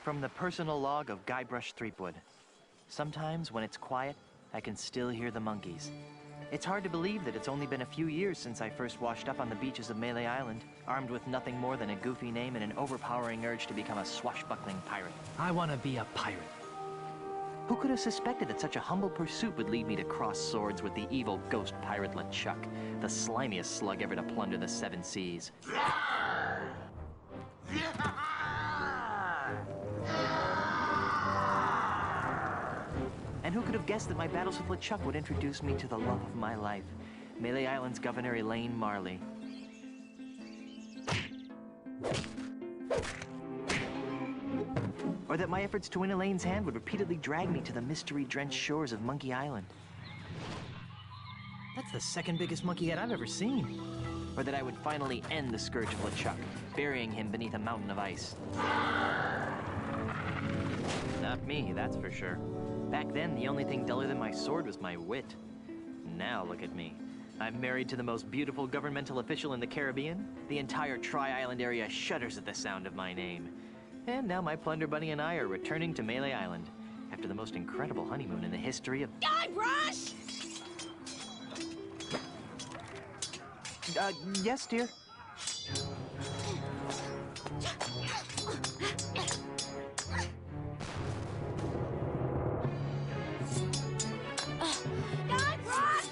From the personal log of Guybrush Threepwood. Sometimes, when it's quiet, I can still hear the monkeys. It's hard to believe that it's only been a few years since I first washed up on the beaches of Melee Island, armed with nothing more than a goofy name and an overpowering urge to become a swashbuckling pirate. I want to be a pirate. Who could have suspected that such a humble pursuit would lead me to cross swords with the evil ghost pirate LeChuck, the slimiest slug ever to plunder the seven seas? And who could have guessed that my battles with LeChuck would introduce me to the love of my life, Melee Island's Governor Elaine Marley. Or that my efforts to win Elaine's hand would repeatedly drag me to the mystery-drenched shores of Monkey Island. That's the second biggest monkey head I've ever seen. Or that I would finally end the scourge of LeChuck, burying him beneath a mountain of ice. Not me, that's for sure. Back then, the only thing duller than my sword was my wit. Now look at me. I'm married to the most beautiful governmental official in the Caribbean. The entire Tri-Island area shudders at the sound of my name. And now my Plunder Bunny and I are returning to Melee Island after the most incredible honeymoon in the history of... Guybrush! Yes, dear? Guybrush!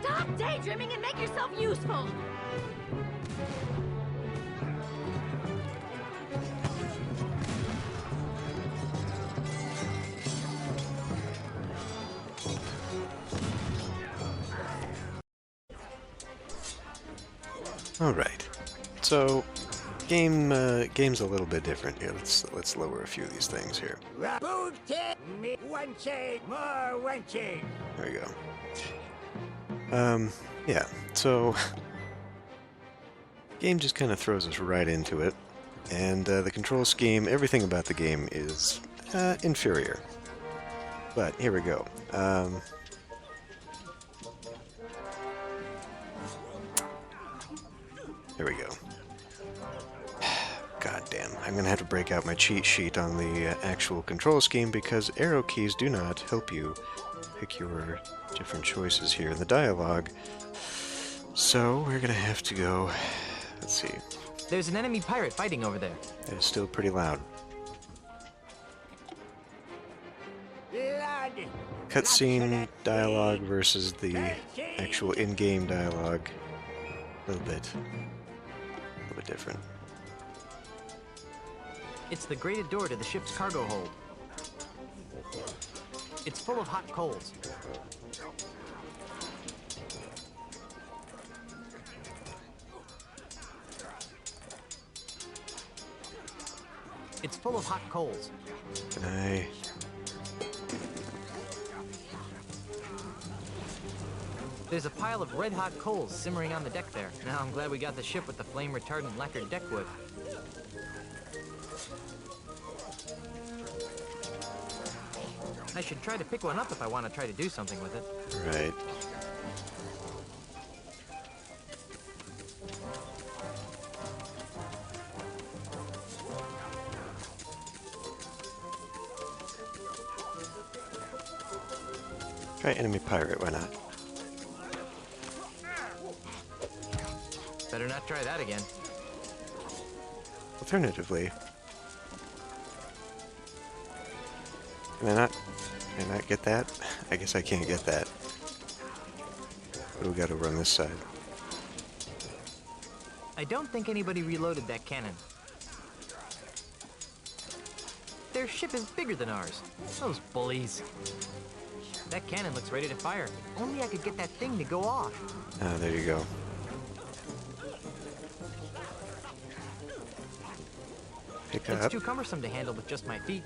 Stop daydreaming and make yourself useful! All right, so game's a little bit different here. Let's lower a few of these things here. There we go. Yeah. So game just kind of throws us right into it, and the control scheme, everything about the game is inferior. But here we go. There we go. God damn, I'm gonna have to break out my cheat sheet on the actual control scheme because arrow keys do not help you pick your different choices here in the dialogue. So we're gonna have to go... Let's see. There's an enemy pirate fighting over there. It is still pretty loud. Cutscene dialogue versus the actual in-game dialogue. A little bit different. It's the grated door to the ship's cargo hold. It's full of hot coals. It's full of hot coals. Can I... There's a pile of red-hot coals simmering on the deck there. Now I'm glad we got the ship with the flame-retardant lacquered deck wood. I should try to pick one up if I want to try to do something with it. Right. Try enemy pirate, why not? Better not try that again. Alternatively, can I not get that? I guess I can't get that. What do we got over on this side? I don't think anybody reloaded that cannon. Their ship is bigger than ours. Those bullies. That cannon looks ready to fire. If only I could get that thing to go off. Ah, there you go. Pick It's up. too cumbersome to handle with just my feet.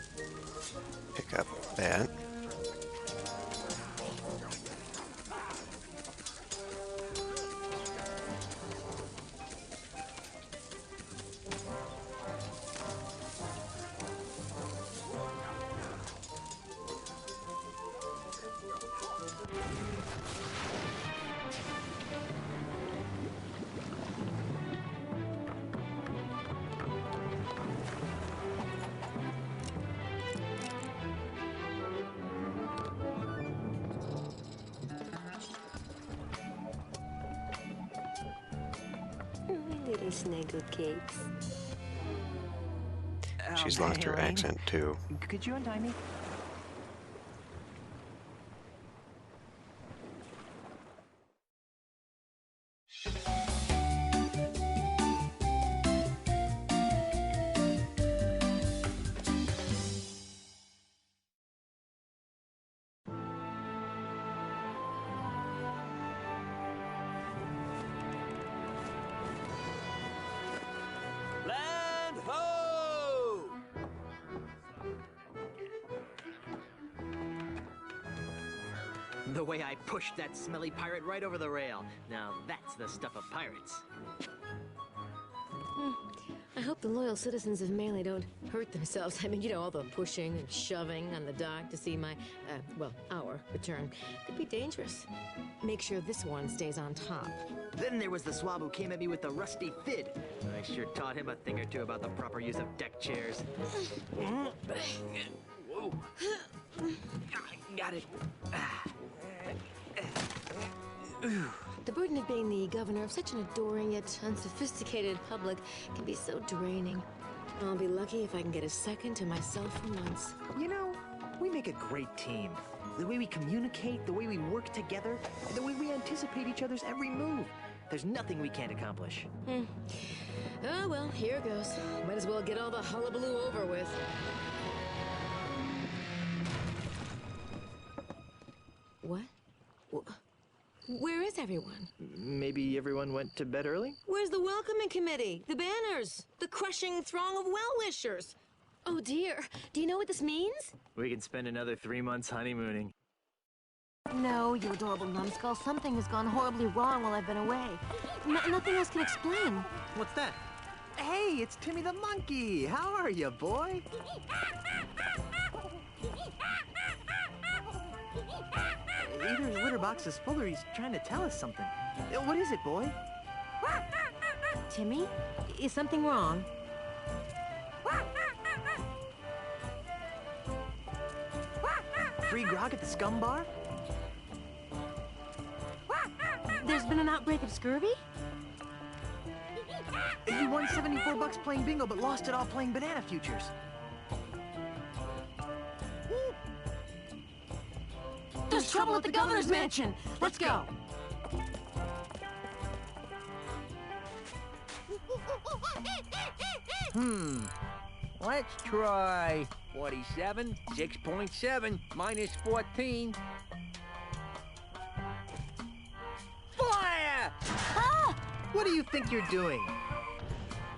Pick up that. and snaggled cakes. She's lost her Elaine, accent, too. Could you untie me? Land ho! The way I pushed that smelly pirate right over the rail. Now that's the stuff of pirates. I hope the loyal citizens of Melee don't hurt themselves. I mean, you know, all the pushing and shoving on the dock to see my, well, our return could be dangerous. Make sure this one stays on top. Then there was the swab who came at me with the rusty fid. I sure taught him a thing or two about the proper use of deck chairs. Whoa. Got it. The burden of being the governor of such an adoring yet unsophisticated public can be so draining. I'll be lucky if I can get a second to myself for months. You know, we make a great team. The way we communicate, the way we work together, the way we anticipate each other's every move. There's nothing we can't accomplish. Oh, well, here goes. Might as well get all the hullabaloo over with. What? Where is everyone? Maybe everyone went to bed early? Where's the welcoming committee? The banners? The crushing throng of well-wishers? Oh dear, do you know what this means? We can spend another 3 months honeymooning. No, you adorable numbskull. Something has gone horribly wrong while I've been away. Nothing else can explain. What's that? Hey, it's Timmy the monkey. How are you, boy? Either his litter box is full or he's trying to tell us something. What is it, boy? Timmy, is something wrong? Free grog at the scum bar? There's been an outbreak of scurvy? You won $74 playing bingo, but lost it all playing banana futures. There's trouble at the governor's mansion. Let's go. Let's try 47, 6.7, minus 14. Fire! What do you think you're doing?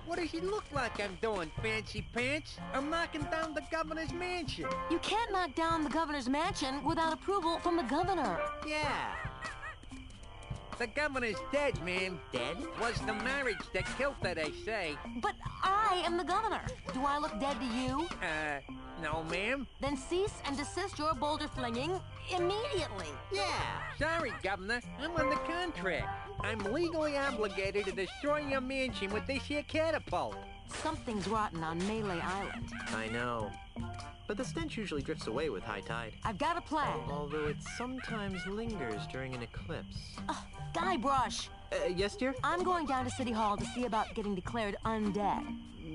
What does it look like I'm doing, fancy pants? I'm knocking down the governor's mansion. You can't knock down the governor's mansion without approval from the governor. Yeah. The governor's dead, man. Dead? Was the marriage that killed her, they say. But I am the governor. Do I look dead to you? No, ma'am. Then cease and desist your boulder flinging immediately. Yeah. Sorry, Governor. I'm under contract. I'm legally obligated to destroy your mansion with this here catapult. Something's rotten on Melee Island. I know. But the stench usually drifts away with high tide. I've got a plan. Although it sometimes lingers during an eclipse. Guybrush, Yes, dear? I'm going down to City Hall to see about getting declared undead.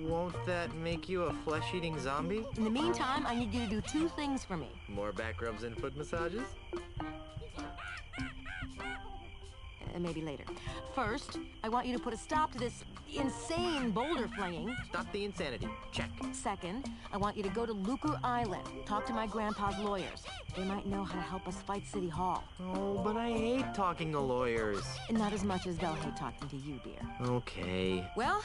Won't that make you a flesh-eating zombie? In the meantime, I need you to do 2 things for me. More back rubs and foot massages? Maybe later. First, I want you to put a stop to this insane boulder flinging. Stop the insanity. Check. Second, I want you to go to Lucar Island, talk to my grandpa's lawyers. They might know how to help us fight City Hall. Oh, but I hate talking to lawyers. And not as much as they'll hate talking to you, dear. Okay. Well,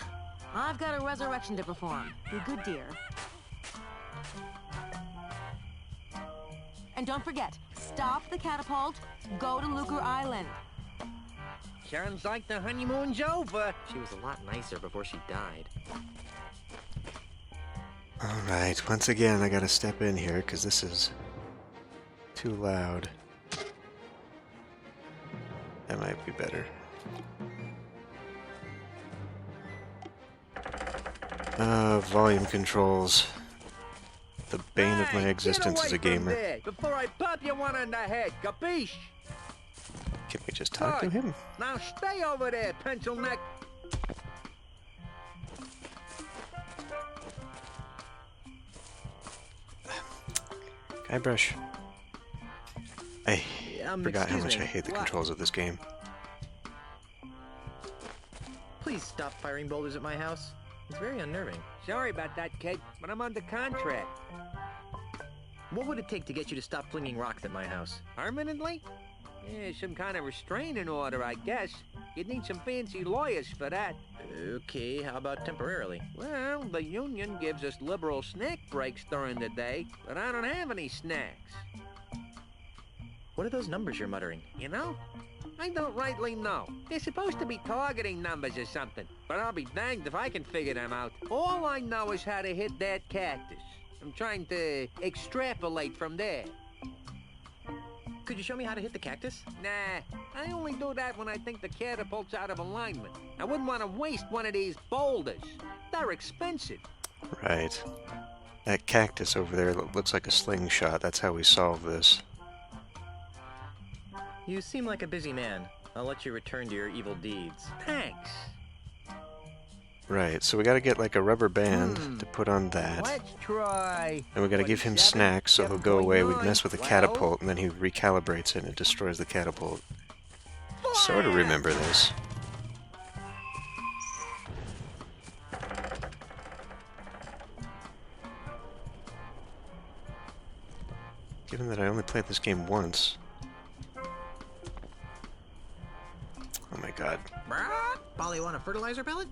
I've got a resurrection to perform. Be good, dear. And don't forget, stop the catapult, go to Lucar Island. Sounds like the honeymoon's over. She was a lot nicer before she died. Alright, once again I gotta step in here because this is too loud. That might be better. Volume controls. The bane of my Hey, existence as a get away from gamer. there before I pop you one on the head, capiche? Can we just talk to Good. him? Now stay over there, pencil neck. Guybrush. I forgot how excuse much me. I hate the What? controls of this game. Please stop firing boulders at my house. It's very unnerving. Sorry about that, kid, but I'm under contract. What would it take to get you to stop flinging rocks at my house? Permanently? Yeah, some kind of restraining order, I guess. You'd need some fancy lawyers for that. Okay, how about temporarily? Well, the union gives us liberal snack breaks during the day, but I don't have any snacks. What are those numbers you're muttering? You know? I don't rightly know. They're supposed to be targeting numbers or something, but I'll be danged if I can figure them out. All I know is how to hit that cactus. I'm trying to extrapolate from there. Could you show me how to hit the cactus? Nah, I only do that when I think the catapult's out of alignment. I wouldn't want to waste one of these boulders. They're expensive. Right. That cactus over there looks like a slingshot. That's how we solve this. You seem like a busy man. I'll let you return to your evil deeds. Thanks. Right, so we gotta get like a rubber band to put on that. Let's try. And we gotta give him 27, snacks so he'll go away. We 7.9. mess with the Well, catapult, and then he recalibrates it and it destroys the catapult. Sort of remember this. Given that I only played this game once. Oh my god. Polly, want a fertilizer pellet?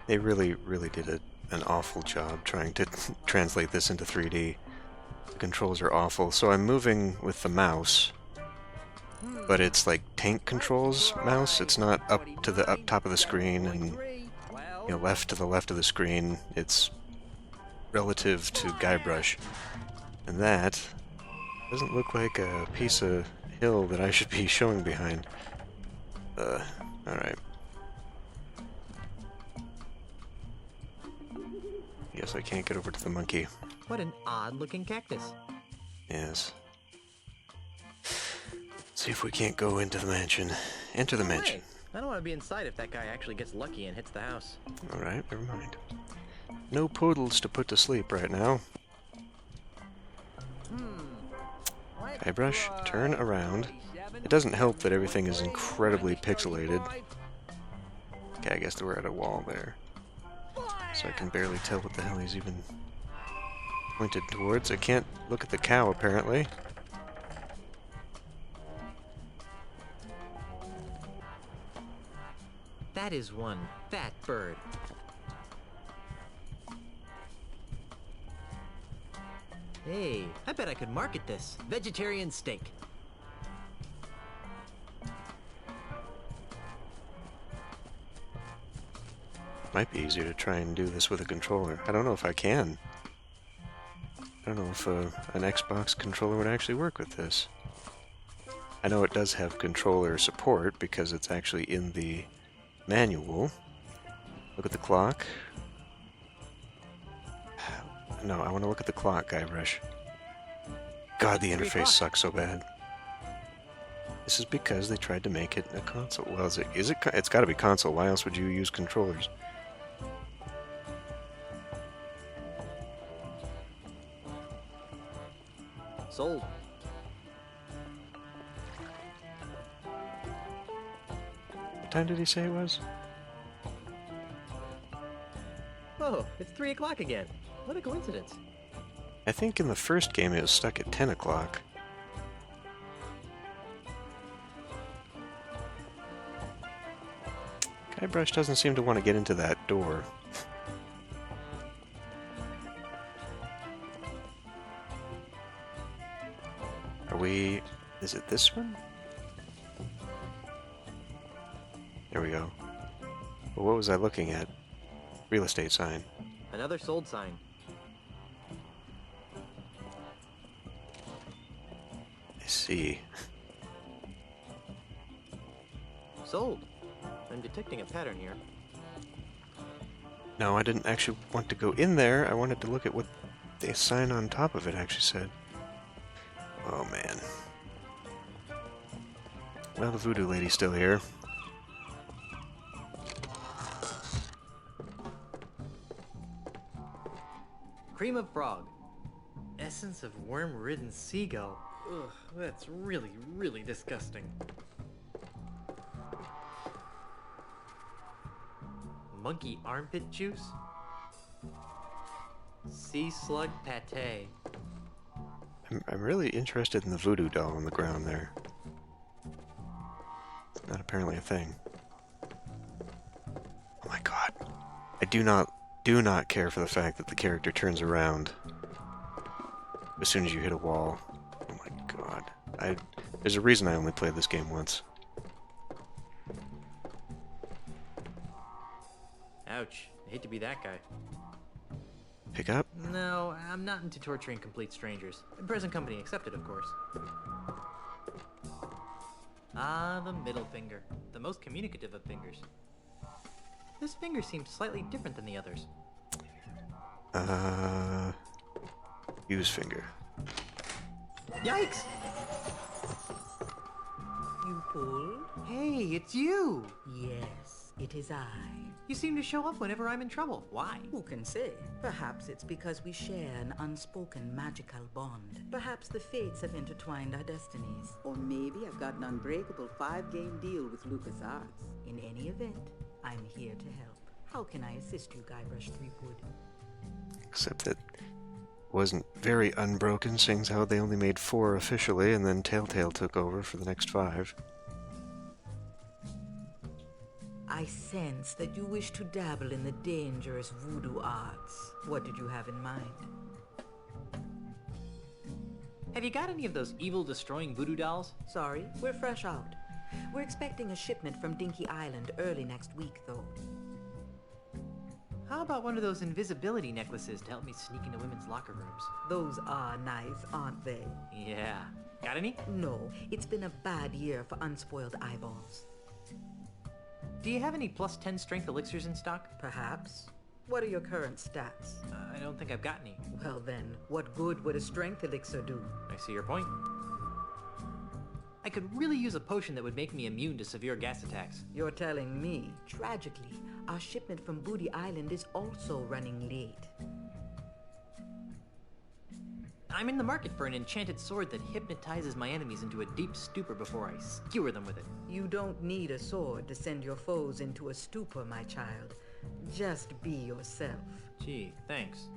They really did an awful job trying to translate this into 3D. The controls are awful. So I'm moving with the mouse, but it's like tank controls mouse. It's not up to the up top of the screen and left to the left of the screen. It's relative to Guybrush, and that doesn't look like a piece of hill that I should be showing behind. All right. Guess I can't get over to the monkey. What an odd-looking cactus. Yes. See if we can't go into the mansion. Enter the mansion. Hey, I don't want to be inside if that guy actually gets lucky and hits the house. Alright, never mind. No poodles to put to sleep right now. Guybrush, turn around. It doesn't help that everything is incredibly pixelated. Okay, I guess we're at a wall there. So I can barely tell what the hell he's even pointed towards. I can't look at the cow, apparently. That is one fat bird. Hey, I bet I could market this. Vegetarian steak. Might be easier to try and do this with a controller. I don't know if I can. I don't know if an Xbox controller would actually work with this. I know it does have controller support because it's actually in the manual. Look at the clock. No, I want to look at the clock, Guybrush. God, the interface sucks so bad. This is because they tried to make it a console. Well, is it? It's got to be console. Why else would you use controllers? Sold. What time did he say it was? Oh, it's 3 o'clock again. What a coincidence. I think in the first game it was stuck at 10 o'clock. Guybrush doesn't seem to want to get into that door. Are we... is it this one? There we go. Well, what was I looking at? Real estate sign. Another sold sign. I see. Sold. I'm detecting a pattern here. No, I didn't actually want to go in there. I wanted to look at what the sign on top of it actually said. Oh, man. Well, the voodoo lady's still here. Cream of frog. Essence of worm-ridden seagull. Ugh, that's really, really disgusting. Monkey armpit juice? Sea slug pate. I'm really interested in the voodoo doll on the ground there. Not apparently a thing. Oh my god. I do not care for the fact that the character turns around as soon as you hit a wall. Oh my god. There's a reason I only played this game once. Ouch. I hate to be that guy. Pick up? No, I'm not into torturing complete strangers. Present company accepted, of course. Ah, the middle finger. The most communicative of fingers. This finger seems slightly different than the others. Use finger. Yikes! You pulled? Hey, it's you! Yes, it is I. You seem to show up whenever I'm in trouble. Why? Who can say? Perhaps it's because we share an unspoken magical bond. Perhaps the fates have intertwined our destinies. Or maybe I've got an unbreakable 5-game deal with Lucas Arts. In any event, I'm here to help. How can I assist you, Guybrush Threepwood? Except that wasn't very unbroken, seeing as how they only made 4 officially, and then Telltale took over for the next 5. I sense that you wish to dabble in the dangerous voodoo arts. What did you have in mind? Have you got any of those evil-destroying voodoo dolls? Sorry, we're fresh out. We're expecting a shipment from Dinky Island early next week, though. How about one of those invisibility necklaces to help me sneak into women's locker rooms? Those are nice, aren't they? Yeah. Got any? No, it's been a bad year for unspoiled eyeballs. Do you have any plus 10 strength elixirs in stock? Perhaps. What are your current stats? I don't think I've got any. Well then, what good would a strength elixir do? I see your point. I could really use a potion that would make me immune to severe gas attacks. You're telling me. Tragically, our shipment from Booty Island is also running late. I'm in the market for an enchanted sword that hypnotizes my enemies into a deep stupor before I skewer them with it. You don't need a sword to send your foes into a stupor, my child. Just be yourself. Gee, thanks.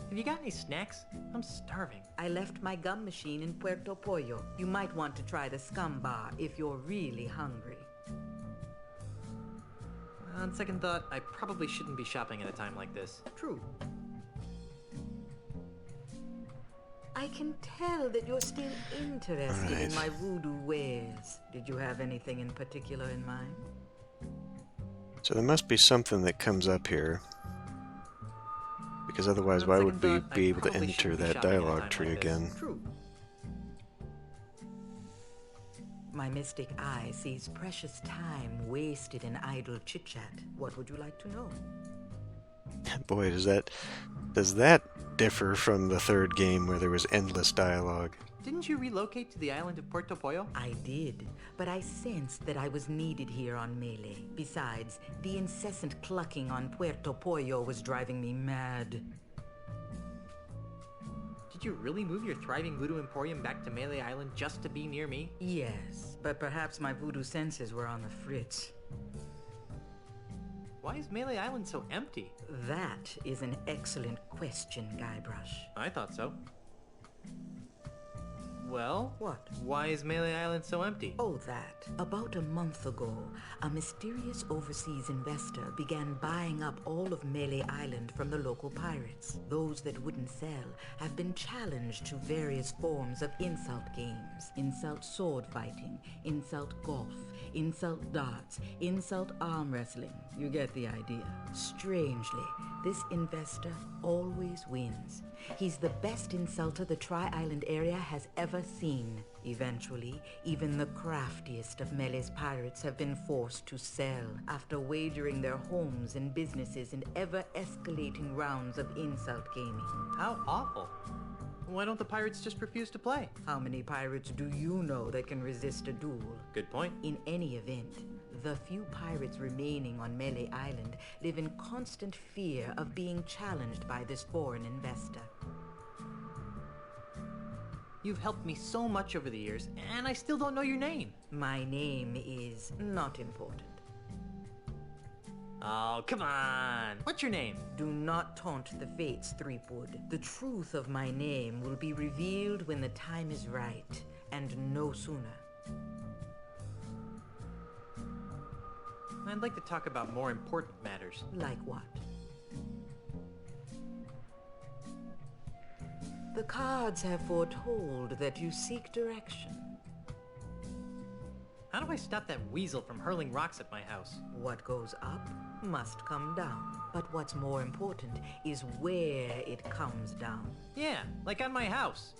Have you got any snacks? I'm starving. I left my gum machine in Puerto Pollo. You might want to try the Scum Bar if you're really hungry. On second thought, I probably shouldn't be shopping at a time like this. True. I can tell that you're still interested in my voodoo wares. Did you have anything in particular in mind? So there must be something that comes up here. Because otherwise, why would we be able to enter that dialogue tree again? True. My mystic eye sees precious time wasted in idle chit-chat. What would you like to know? Boy, does that differ from the third game where there was endless dialogue. Didn't you relocate to the island of Puerto Pollo? I did, but I sensed that I was needed here on Melee. Besides, the incessant clucking on Puerto Pollo was driving me mad. Did you really move your thriving voodoo emporium back to Melee Island just to be near me? Yes, but perhaps my voodoo senses were on the fritz. Why is Melee Island so empty? That is an excellent question, Guybrush. I thought so. Well? What? Why is Melee Island so empty? Oh, that. About a month ago, a mysterious overseas investor began buying up all of Melee Island from the local pirates. Those that wouldn't sell have been challenged to various forms of insult games. Insult sword fighting, insult golf, insult darts, insult arm wrestling. You get the idea. Strangely, this investor always wins. He's the best insulter the Tri-Island area has ever seen. Eventually, even the craftiest of Melee's pirates have been forced to sell after wagering their homes and businesses in ever-escalating rounds of insult gaming. How awful. Why don't the pirates just refuse to play? How many pirates do you know that can resist a duel? Good point. In any event, The few pirates remaining on Melee Island live in constant fear of being challenged by this foreign investor. You've helped me so much over the years, and I still don't know your name. My name is not important. Oh, come on. What's your name? Do not taunt the fates, Threepwood. The truth of my name will be revealed when the time is right, and no sooner. I'd like to talk about more important matters. Like what? The cards have foretold that you seek direction. How do I stop that weasel from hurling rocks at my house? What goes up must come down. But what's more important is where it comes down. Yeah, like on my house.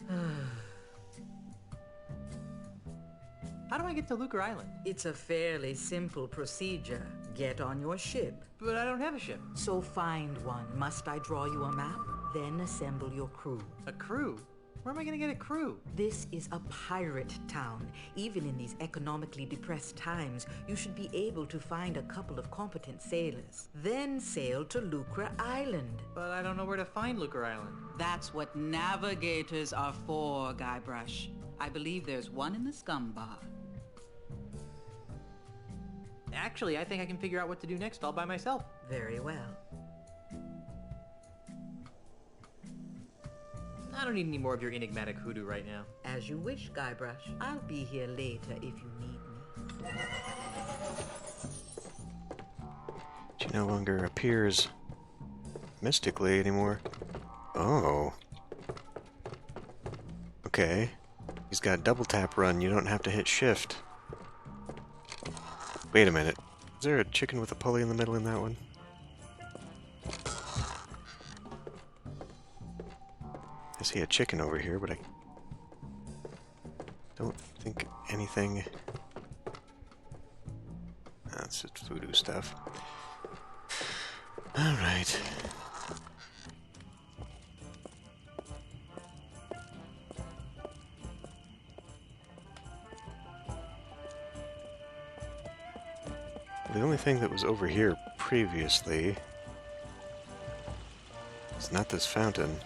How do I get to Lucar Island? It's a fairly simple procedure. Get on your ship. But I don't have a ship. So find one. Must I draw you a map? Then assemble your crew. A crew? Where am I gonna get a crew? This is a pirate town. Even in these economically depressed times, you should be able to find a couple of competent sailors. Then sail to Lucar Island. But I don't know where to find Lucar Island. That's what navigators are for, Guybrush. I believe there's one in the scum bar. Actually, I think I can figure out what to do next all by myself. Very well. I don't need any more of your enigmatic hoodoo right now. As you wish, Guybrush. I'll be here later if you need me. She no longer appears mystically anymore. Oh. Okay. He's got double tap run. You don't have to hit shift. Wait a minute. Is there a chicken with a pulley in the middle in that one? I see a chicken over here, but I don't think anything... That's just voodoo stuff. Alright. The only thing that was over here previously is not this fountain.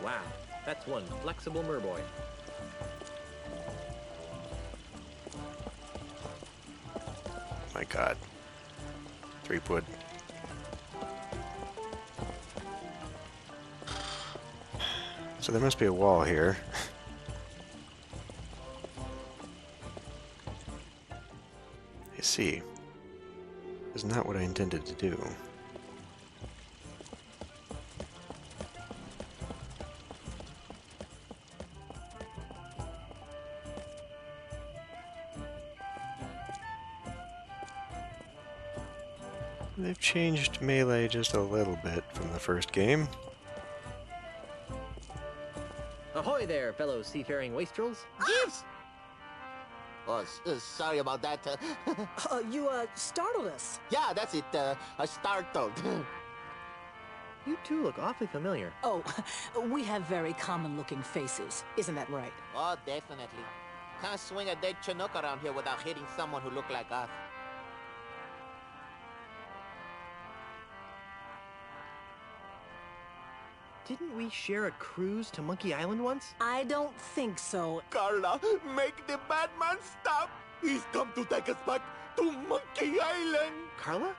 Wow, that's one flexible merboy. My god. Threepwood. So there must be a wall here. I see. This is not what I intended to do. They've changed Melee just a little bit from the first game. Ahoy there, fellow seafaring wastrels. Yes! Oh, sorry about that. You startled us. Yeah, that's it. I startled. You two look awfully familiar. Oh, we have very common-looking faces. Isn't that right? Oh, definitely. Can't swing a dead Chinook around here without hitting someone who look like us. Didn't we share a cruise to Monkey Island once? I don't think so. Carla, make the bad man stop. He's come to take us back to Monkey Island. Carla?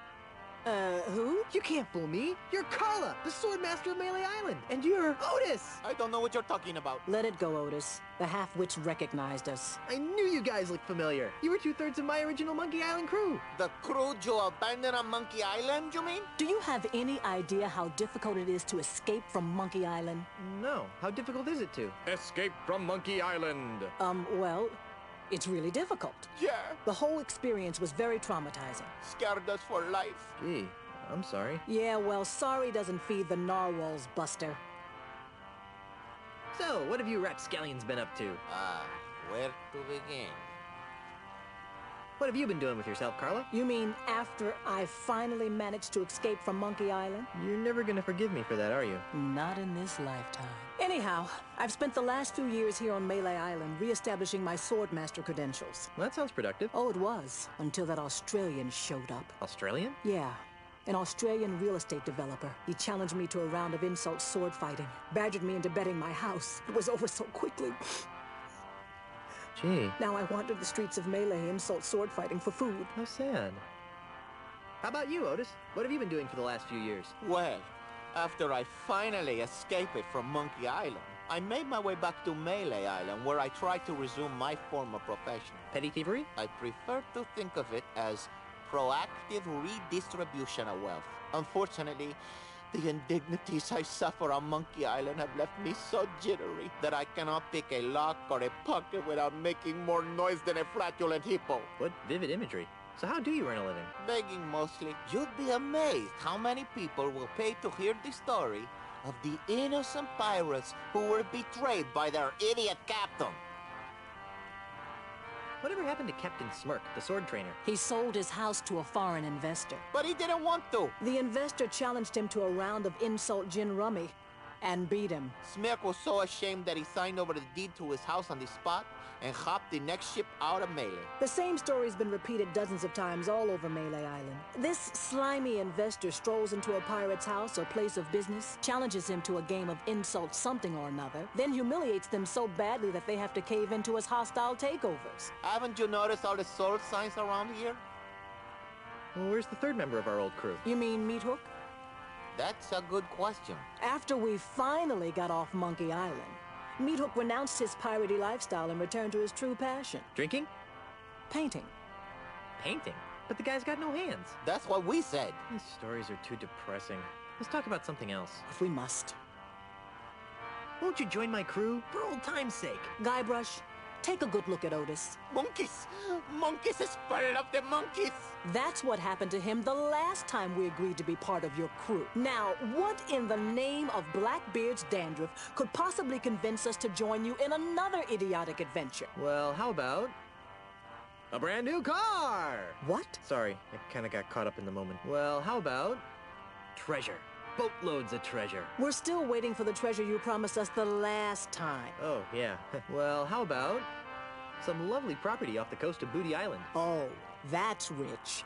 Who? You can't fool me. You're Carla, the Swordmaster of Melee Island. And you're Otis. I don't know what you're talking about. Let it go, Otis. The half-wits recognized us. I knew you guys looked familiar. You were 2/3 of my original Monkey Island crew. The crew you abandoned on Monkey Island, you mean? Do you have any idea how difficult it is to escape from Monkey Island? No. How difficult is it to? Escape from Monkey Island. Well, it's really difficult. Yeah. The whole experience was very traumatizing. Scared us for life. Gee, I'm sorry. Yeah, well, sorry doesn't feed the narwhals, Buster. So, what have you rapscallions been up to? Where to begin? What have you been doing with yourself, Carla? You mean after I finally managed to escape from Monkey Island? You're never gonna forgive me for that, are you? Not in this lifetime. Anyhow, I've spent the last few years here on Melee Island re-establishing my Swordmaster credentials. Well, that sounds productive. Oh, it was, until that Australian showed up. Australian? Yeah. An Australian real estate developer. He challenged me to a round of insult sword fighting, badgered me into betting my house. It was over so quickly. Gee. Now I wander the streets of Melee insult sword fighting for food. How sad. How about you, Otis? What have you been doing for the last few years? Well, after I finally escaped from Monkey Island, I made my way back to Melee Island, where I tried to resume my former profession. Petty thievery? I prefer to think of it as proactive redistribution of wealth. Unfortunately, the indignities I suffer on Monkey Island have left me so jittery that I cannot pick a lock or a pocket without making more noise than a flatulent hippo. What vivid imagery. So how do you earn a living? Begging mostly. You'd be amazed how many people will pay to hear the story of the innocent pirates who were betrayed by their idiot captain. Whatever happened to Captain Smirk, the sword trainer? He sold his house to a foreign investor. But he didn't want to. The investor challenged him to a round of insult gin rummy and beat him. Smirk was so ashamed that he signed over the deed to his house on the spot and hopped the next ship out of Melee. The same story's been repeated dozens of times all over Melee Island. This slimy investor strolls into a pirate's house or place of business, challenges him to a game of insult something or another, then humiliates them so badly that they have to cave into his hostile takeovers. Haven't you noticed all the sword signs around here? Well, where's the third member of our old crew? You mean Meat Hook? That's a good question. After we finally got off Monkey Island, Meat Hook renounced his piratey lifestyle and returned to his true passion. Drinking? Painting. Painting? But the guy's got no hands. That's what we said. These stories are too depressing. Let's talk about something else. If we must. Won't you join my crew? For old time's sake. Guybrush, take a good look at Otis. Monkeys! Monkeys is part of the monkeys! That's what happened to him the last time we agreed to be part of your crew. Now, what in the name of Blackbeard's dandruff could possibly convince us to join you in another idiotic adventure? Well, how about a brand new car? What? Sorry, I kind of got caught up in the moment. Well, how about treasure? Boatloads of treasure. We're still waiting for the treasure you promised us the last time. Oh, yeah. Well, how about some lovely property off the coast of Booty Island? Oh, that's rich.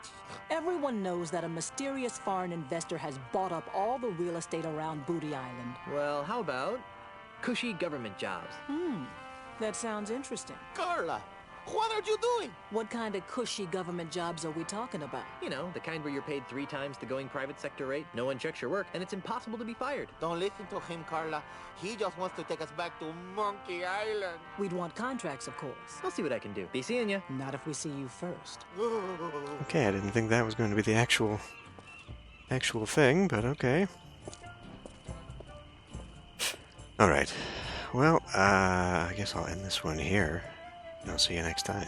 Everyone knows that a mysterious foreign investor has bought up all the real estate around Booty Island. Well, how about cushy government jobs? That sounds interesting. Carla, what are you doing? What kind of cushy government jobs are we talking about? You know, the kind where you're paid 3 times the going private sector rate, no one checks your work, and it's impossible to be fired. Don't listen to him, Carla. He just wants to take us back to Monkey Island. We'd want contracts, of course. I'll see what I can do. Be seeing ya. Not if we see you first. Okay, I didn't think that was going to be the actual thing, but okay. Alright. Well, I guess I'll end this one here. I'll see you next time.